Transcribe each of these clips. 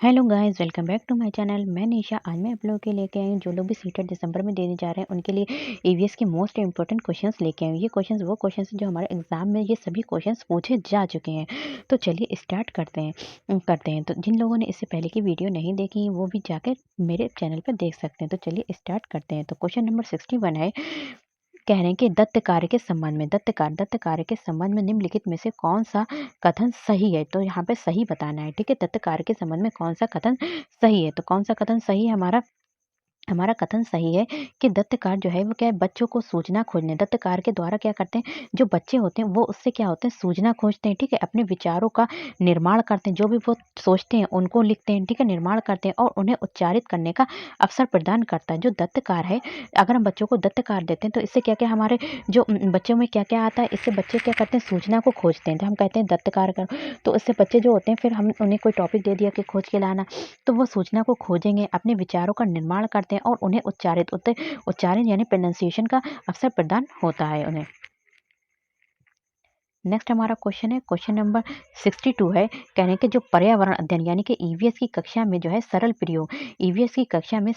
Hello guys, welcome back to my channel. मैं निशा। आज मैं आप लोगों के लेके आई हूँ जो लोग भी सीटेट दिसंबर में देने जा रहे हैं उनके लिए ईवीएस के मोस्ट इंपॉर्टेंट क्वेश्चंस लेके आई हूँ। ये क्वेश्चंस वो क्वेश्चंस हैं जो हमारे एग्जाम में ये सभी क्वेश्चंस पूछे जा चुके हैं। तो चलिए स्टार्ट करते हैं। तो जिन लोगों ने इससे पहले की वीडियो नहीं देखी है वो भी जाकर मेरे चैनल पर देख सकते हैं। तो चलिए स्टार्ट करते हैं। तो क्वेश्चन नंबर 61 है, कह रहे हैं कि दत्त कार्य के संबंध में निम्नलिखित में से कौन सा कथन सही है। तो यहाँ पे सही बताना है, ठीक है। दत्त कार्य के संबंध में कौन सा कथन सही है। तो कौन सा कथन सही है हमारा हमारा कथन सही है कि दत्तकार जो है वो क्या है, बच्चों को सूचना खोजने, दत्तकार के द्वारा क्या करते हैं, जो बच्चे होते हैं वो उससे क्या होते हैं, सूचना खोजते हैं, ठीक है। अपने विचारों का निर्माण करते हैं, जो भी वो सोचते हैं उनको लिखते हैं, ठीक है, निर्माण करते हैं और उन्हें उच्चारित करने का अवसर प्रदान करता है जो दत्तकार है। अगर हम बच्चों को दत्तकार देते हैं तो इससे क्या क्या हमारे जो बच्चों में क्या क्या आता है, इससे बच्चे क्या करते हैं, सूचना को खोजते हैं। तो हम कहते हैं दत्तकार करो, तो इससे बच्चे जो होते हैं, फिर हम उन्हें कोई टॉपिक दे दिया कि खोज के लाना, तो वो सूचना को खोजेंगे, अपने विचारों का निर्माण करते हैं और उन्हें उच्चारण यानी प्रोनाउंसिएशन का अवसर प्रदान होता है उन्हें। नेक्स्ट हमारा क्वेश्चन है, क्वेश्चन नंबर 62 है, कह रहे हैं कि जो पर्यावरण अध्ययन यानी कि ईवीएस की कक्षा में जो है सरल प्रयोग, ईवीएस की कक्षा में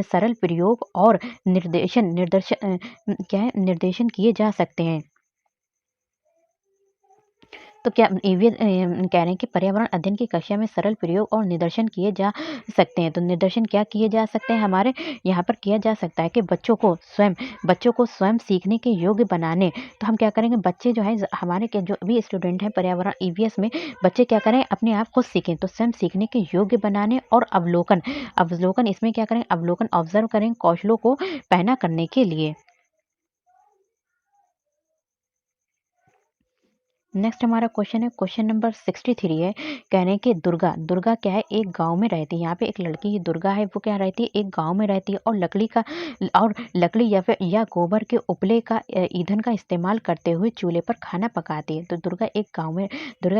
सरल प्रयोग और निर्देशन क्या है, निर्देशन किए जा सकते हैं। तो क्या ईवीएस कह रहे हैं कि पर्यावरण अध्ययन की कक्षा में सरल प्रयोग और निदर्शन किए जा सकते हैं। तो निदर्शन क्या किए जा सकते हैं हमारे यहाँ पर, किया जा सकता है कि बच्चों को स्वयं सीखने के योग्य बनाने। तो हम क्या करेंगे, बच्चे जो है हमारे के जो भी स्टूडेंट हैं पर्यावरण ईवीएस में, बच्चे क्या करें, अपने आप खुद सीखें, तो स्वयं सीखने के योग्य बनाने और अवलोकन अवलोकन इसमें क्या करें, अवलोकन ऑब्जर्व करें कौशलों को पहना करने के लिए। नेक्स्ट हमारा क्वेश्चन है, क्वेश्चन नंबर 63 है, कह रहे हैं कि दुर्गा क्या है, एक गांव में रहती है। यहाँ पे एक लड़की ही दुर्गा है, वो क्या रहती है, एक गांव में रहती है और लकड़ी या फिर गोबर के उपले का ईंधन का इस्तेमाल करते हुए चूल्हे पर खाना पकाती है। तो दुर्गा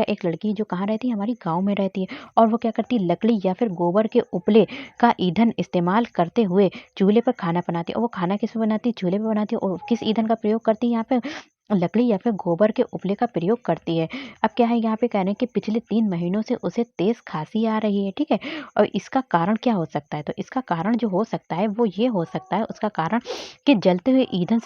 एक लड़की जो कहाँ रहती है, हमारी गाँव में रहती है और वो क्या करती है, लकड़ी या फिर गोबर के उपले का ईंधन इस्तेमाल करते हुए चूल्हे पर खाना बनाती है। और वो खाना किस में बनाती है, चूल्हे पर बनाती है। और किस ईंधन का प्रयोग करती है, यहाँ पे लकड़ी या फिर गोबर के उपले का प्रयोग करती है। अब क्या है, यहाँ पे कह रहे हैं कि पिछले 3 महीनों से उसे तेज खांसी आ रही है, ठीक है। और इसका कारण क्या हो सकता है, तो इसका कारण जो हो सकता है वो ये हो सकता है, उसका कारण कि जलते हुए ईंधन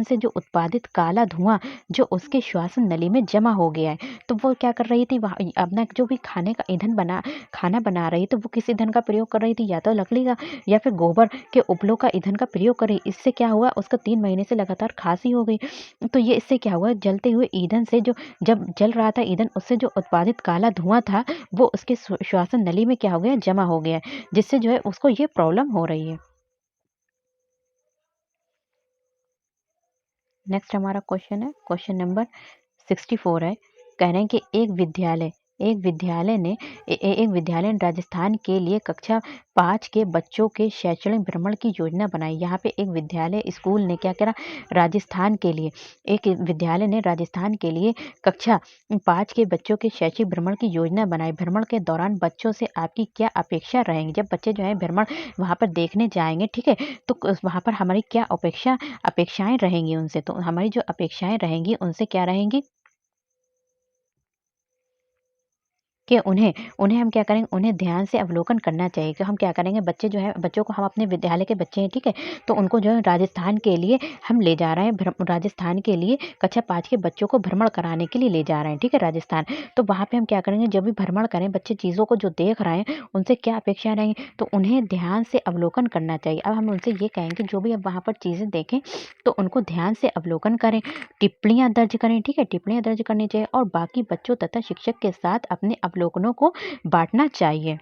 से जो उत्पादित काला धुआं जो उसके श्वासन नली में जमा हो गया है। तो वो क्या कर रही थी, वहाँ अपना जो भी खाना बना रही, तो वो किस ईंधन का प्रयोग कर रही थी, या तो लकड़ी का या फिर गोबर के उपलों का ईंधन का प्रयोग कर रही। इससे क्या हुआ, उसका 3 महीने से लगातार खांसी हो गई। तो ये इससे क्या हुआ, जलते हुए ईंधन से जो जब जल रहा था ईंधन, उससे जो उत्पादित काला धुआं था वो उसके श्वासन नली में क्या हो गया, जमा हो गया है, जिससे जो है उसको ये प्रॉब्लम हो रही है। नेक्स्ट हमारा क्वेश्चन है, क्वेश्चन नंबर 64 है, कह रहे हैं कि एक विद्यालय ने राजस्थान के लिए कक्षा 5 के बच्चों के शैक्षणिक भ्रमण की योजना बनाई। यहाँ पे स्कूल ने क्या करा, राजस्थान के लिए एक विद्यालय ने राजस्थान के लिए कक्षा 5 के बच्चों के शैक्षिक भ्रमण की योजना बनाई। भ्रमण के दौरान बच्चों से आपकी क्या अपेक्षा रहेंगी, जब बच्चे जो है भ्रमण वहाँ पर देखने जाएंगे, ठीक है, तो वहाँ पर हमारी क्या अपेक्षाएं रहेंगी उनसे। तो हमारी जो अपेक्षाएं रहेंगी उनसे क्या रहेंगी कि उन्हें उन्हें हम क्या करेंगे, उन्हें ध्यान से अवलोकन करना चाहिए। कि हम क्या करेंगे, बच्चों को हम अपने विद्यालय के बच्चे हैं, ठीक है, तो उनको जो है राजस्थान के लिए हम ले जा रहे हैं, राजस्थान के लिए कक्षा 5 के बच्चों को भ्रमण कराने के लिए ले जा रहे हैं, ठीक है, राजस्थान। तो वहाँ पे हम क्या करेंगे, जब भी भ्रमण करें, बच्चे चीज़ों को जो देख रहे हैं उनसे क्या अपेक्षा रहेंगी, तो उन्हें ध्यान से अवलोकन करना चाहिए। अब हम उनसे ये कहेंगे, जो भी अब वहाँ पर चीज़ें देखें तो उनको ध्यान से अवलोकन करें, टिप्पणियाँ दर्ज करें, ठीक है, टिप्पणियाँ दर्ज करनी चाहिए और बाकी बच्चों तथा शिक्षक के साथ अपने अवलोकनों को बाँटना चाहिए।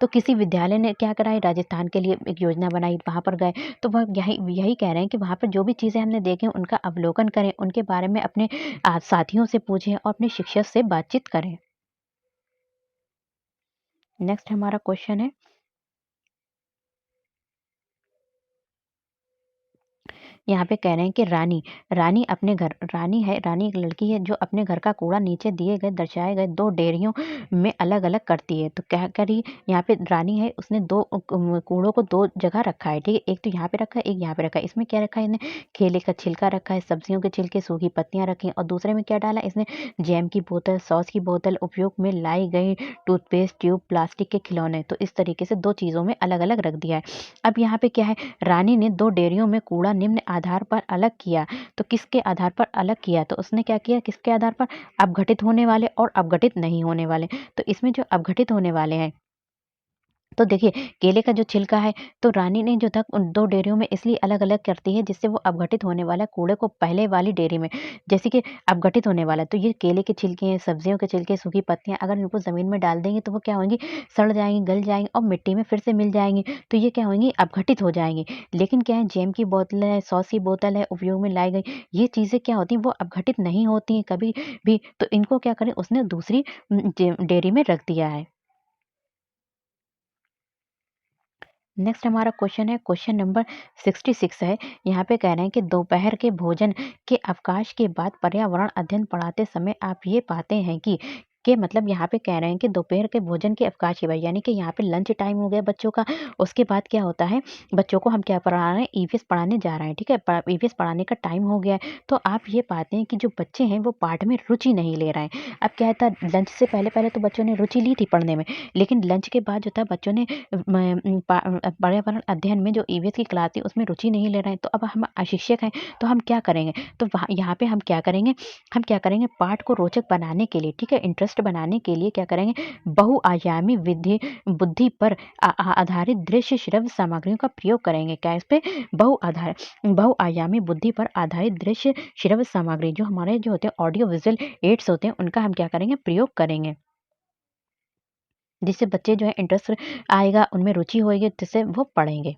तो किसी विद्यालय ने क्या करा है, राजस्थान के लिए एक योजना बनाई, वहाँ पर गए, तो वह यही यही कह रहे हैं कि वहाँ पर जो भी चीज़ें हमने देखी उनका अवलोकन करें, उनके बारे में अपने साथियों से पूछें और अपने शिक्षक से बातचीत करें। नेक्स्ट हमारा क्वेश्चन है, यहाँ पे कह रहे हैं कि रानी एक लड़की है जो अपने घर का कूड़ा नीचे दिए गए दर्शाए गए 2 डेयरियों में अलग-अलग करती है। तो क्या करी यहाँ पे रानी है उसने 2 कूड़ों को 2 जगह रखा है, ठीक है? एक तो यहाँ पे रखा है, एक यहाँ पे रखा है। इसमें क्या रखा है इसने केले का छिलका रखा है, सब्जियों के छिलके, सूखी पत्तियाँ रखी हैं और दूसरे में क्या डाला इसने जैम की बोतल, सॉस की बोतल, उपयोग में लाई गई टूथपेस्ट ट्यूब, प्लास्टिक के खिलौने। तो इस तरीके से 2 चीज़ों में अलग-अलग रख दिया है। अब यहाँ पे क्या है रानी ने 2 डेयरियों में कूड़ा निम्न आधार पर अलग किया। तो किसके आधार पर अलग किया? तो उसने क्या किया किसके आधार पर? अपघटित होने वाले और अपघटित नहीं होने वाले। तो इसमें जो अपघटित होने वाले हैं तो देखिए, केले का जो छिलका है, तो रानी ने जो था उन 2 डेयरियों में इसलिए अलग-अलग करती है जिससे वो अपघटित होने वाला कूड़े को पहले वाली डेयरी में जैसे कि अपघटित होने वाला है, तो ये केले के छिलके हैं, सब्जियों के छिलके, सूखी पत्तियाँ अगर इनको ज़मीन में डाल देंगे तो वो क्या होंगी, सड़ जाएँगी, गल जाएँगी और मिट्टी में फिर से मिल जाएँगी। तो ये क्या होंगी, अपघटित हो जाएँगी। लेकिन क्या है जैम की बोतल है, सॉस की बोतल है, उपयोग में लाई गई, ये चीज़ें क्या होती हैं, वो अपघटित नहीं होती हैं कभी भी। तो इनको क्या करें, उसने दूसरी डेयरी में रख दिया है। नेक्स्ट हमारा क्वेश्चन है क्वेश्चन नंबर 66 है। यहाँ पे कह रहे हैं कि दोपहर के भोजन के अवकाश के बाद पर्यावरण अध्ययन पढ़ाते समय आप ये पाते हैं कि मतलब यहाँ पे कह रहे हैं कि दोपहर के भोजन के अवकाश के बाद यानी कि यहाँ पे लंच टाइम हो गया बच्चों का। उसके बाद क्या होता है बच्चों को हम क्या पढ़ा रहे हैं ईवीएस पढ़ाने जा रहे हैं, ठीक है? ईवीएस पढ़ाने का टाइम हो गया है। तो आप ये पाते हैं कि जो बच्चे हैं वो पाठ में रुचि नहीं ले रहे हैं। अब क्या था लंच से पहले पहले तो बच्चों ने रुचि ली थी पढ़ने में, लेकिन लंच के बाद जो था बच्चों ने पर्यावरण अध्ययन में जो ईवीएस की क्लास थी उसमें रुचि नहीं ले रहे हैं। तो अब हम शिक्षक हैं तो हम क्या करेंगे? तो वहाँ यहाँ पे हम क्या करेंगे पाठ को रोचक बनाने के लिए, ठीक है? इंटरेस्ट बनाने के लिए क्या करेंगे बहुआयामी विधि बुद्धि पर आधारित दृश्य श्रव्य सामग्रियों का प्रयोग करेंगे। क्या इस पे बहुआयामी बुद्धि पर आधारित दृश्य श्रव्य सामग्री जो हमारे जो होते हैं ऑडियो विजुअल एड्स होते हैं उनका हम क्या करेंगे प्रयोग करेंगे। जिससे बच्चे जो है इंटरेस्ट आएगा, उनमें रुचि होएगी, जिससे वो पढ़ेंगे।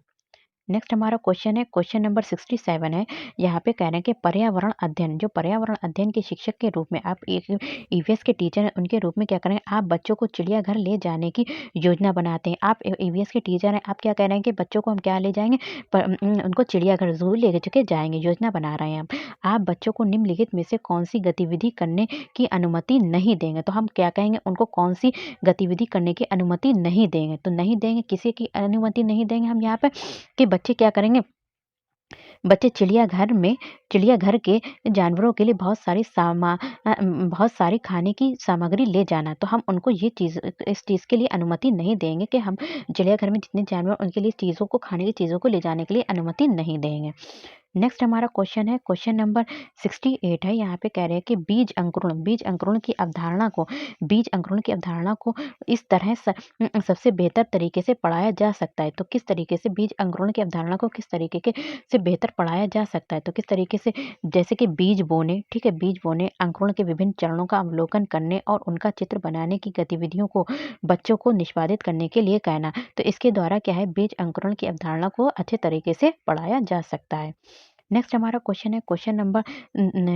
नेक्स्ट हमारा क्वेश्चन है क्वेश्चन नंबर 67 है। यहाँ पे कह रहे हैं कि पर्यावरण अध्ययन जो पर्यावरण अध्ययन के शिक्षक के रूप में आप एक ईवीएस के टीचर हैं उनके रूप में क्या करें आप बच्चों को चिड़ियाघर ले जाने की योजना बनाते हैं। आप ईवीएस के टीचर हैं, आप क्या कह रहे हैं कि बच्चों को हम क्या ले जाएंगे उनको चिड़ियाघर जरूर ले चुके जाएंगे, योजना बना रहे हैं आप बच्चों को निम्नलिखित में से कौन सी गतिविधि करने की अनुमति नहीं देंगे। तो हम क्या कहेंगे उनको कौन सी गतिविधि करने की अनुमति नहीं देंगे। तो नहीं देंगे किसी की अनुमति नहीं देंगे हम यहाँ पे कि बच्चे क्या करेंगे बच्चे चिड़ियाघर के जानवरों के लिए बहुत सारी खाने की सामग्री ले जाना। तो हम उनको ये चीज़ इस चीज़ के लिए अनुमति नहीं देंगे कि हम चिड़ियाघर में जितने जानवर उनके लिए चीज़ों को खाने की चीज़ों को ले जाने के लिए अनुमति नहीं देंगे। नेक्स्ट हमारा क्वेश्चन है क्वेश्चन नंबर 68 है। यहाँ पे कह रहे हैं कि बीज अंकुरण की अवधारणा को इस तरह सबसे बेहतर तरीके से पढ़ाया जा सकता है। तो किस तरीके से बीज अंकुरण की अवधारणा को किस तरीके के से बेहतर पढ़ाया जा सकता है। तो किस तरीके से जैसे कि बीज बोने, ठीक है? बीज बोने, अंकुरण के विभिन्न चरणों का अवलोकन करने और उनका चित्र बनाने की गतिविधियों को बच्चों को निष्पादित करने के लिए कहना। तो इसके द्वारा क्या है बीज अंकुरण की अवधारणा को अच्छे तरीके से पढ़ाया जा सकता है। नेक्स्ट हमारा क्वेश्चन है क्वेश्चन नंबर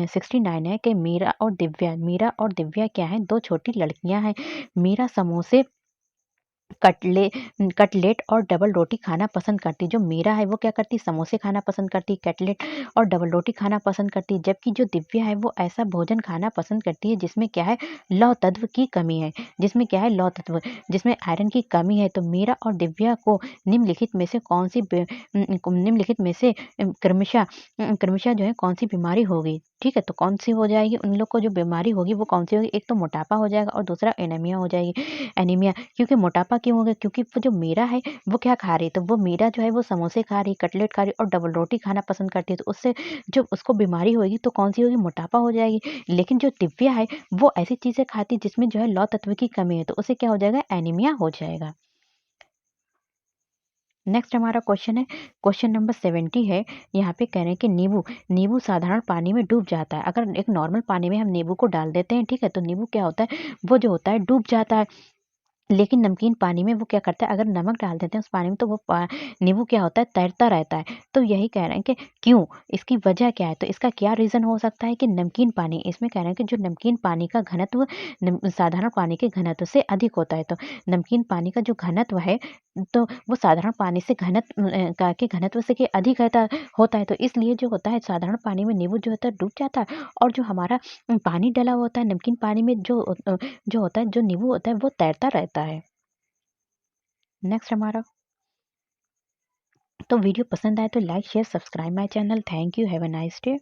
69 है कि मीरा और दिव्या क्या है? 2 छोटी लड़कियां हैं। मीरा समोसे कटले कटलेट और डबल रोटी खाना पसंद करती है। जो मीरा है वो क्या करती है समोसे खाना पसंद करती है, कटलेट और डबल रोटी खाना पसंद करती है। जबकि जो दिव्या है वो ऐसा भोजन खाना पसंद करती है जिसमें क्या है लौह तत्व की कमी है। जिसमें क्या है लौह तत्व जिसमें आयरन की कमी है। तो मीरा और दिव्या को निम्नलिखित में से निम्नलिखित में से क्रमशः जो है कौन सी बीमारी होगी? ठीक है, तो कौन सी हो जाएगी उन लोग को जो बीमारी होगी वो कौन सी होगी? एक तो मोटापा हो जाएगा और दूसरा एनीमिया हो जाएगी। एनीमिया क्योंकि मोटापा क्यों हो गया? क्योंकि वो जो मीरा है वो क्या खा रही है? तो वो मीरा जो है वो समोसे खा रही है, कटलेट खा रही है और डबल रोटी खाना पसंद करती है। तो उससे जो उसको बीमारी होगी तो कौन सी होगी? मोटापा हो जाएगी। लेकिन जो दिव्या है वो ऐसी चीज़ें खाती है जिसमें जो है लौह तत्व की कमी है, तो उसे क्या हो जाएगा? एनीमिया हो जाएगा। नेक्स्ट हमारा क्वेश्चन है क्वेश्चन नंबर 70 है। यहाँ पे कह रहे हैं कि नींबू साधारण पानी में डूब जाता है। अगर एक नॉर्मल पानी में हम नींबू को डाल देते हैं, ठीक है, तो नींबू क्या होता है वो जो होता है डूब जाता है। लेकिन नमकीन पानी में वो क्या करता है, अगर नमक डाल देते हैं उस पानी में तो वो नींबू क्या होता है, तैरता रहता है। तो यही कह रहे हैं कि क्यों? इसकी वजह क्या है? तो इसका क्या रीज़न हो सकता है कि नमकीन पानी, इसमें कह रहे हैं कि जो नमकीन पानी का घनत्व साधारण पानी के घनत्व से अधिक होता है। तो नमकीन पानी का जो घनत्व है, तो वो साधारण पानी से के घनत्व से के अधिक होता है। तो इसलिए जो होता है, साधारण पानी में नींबू जो होता है डूब जाता है, और जो हमारा पानी डला हुआ होता है नमकीन पानी में, जो होता है, जो नींबू होता है, वो तैरता रहता है। नेक्स्ट हमारा, तो वीडियो पसंद आए तो like share subscribe my channel. Thank you, have a nice day.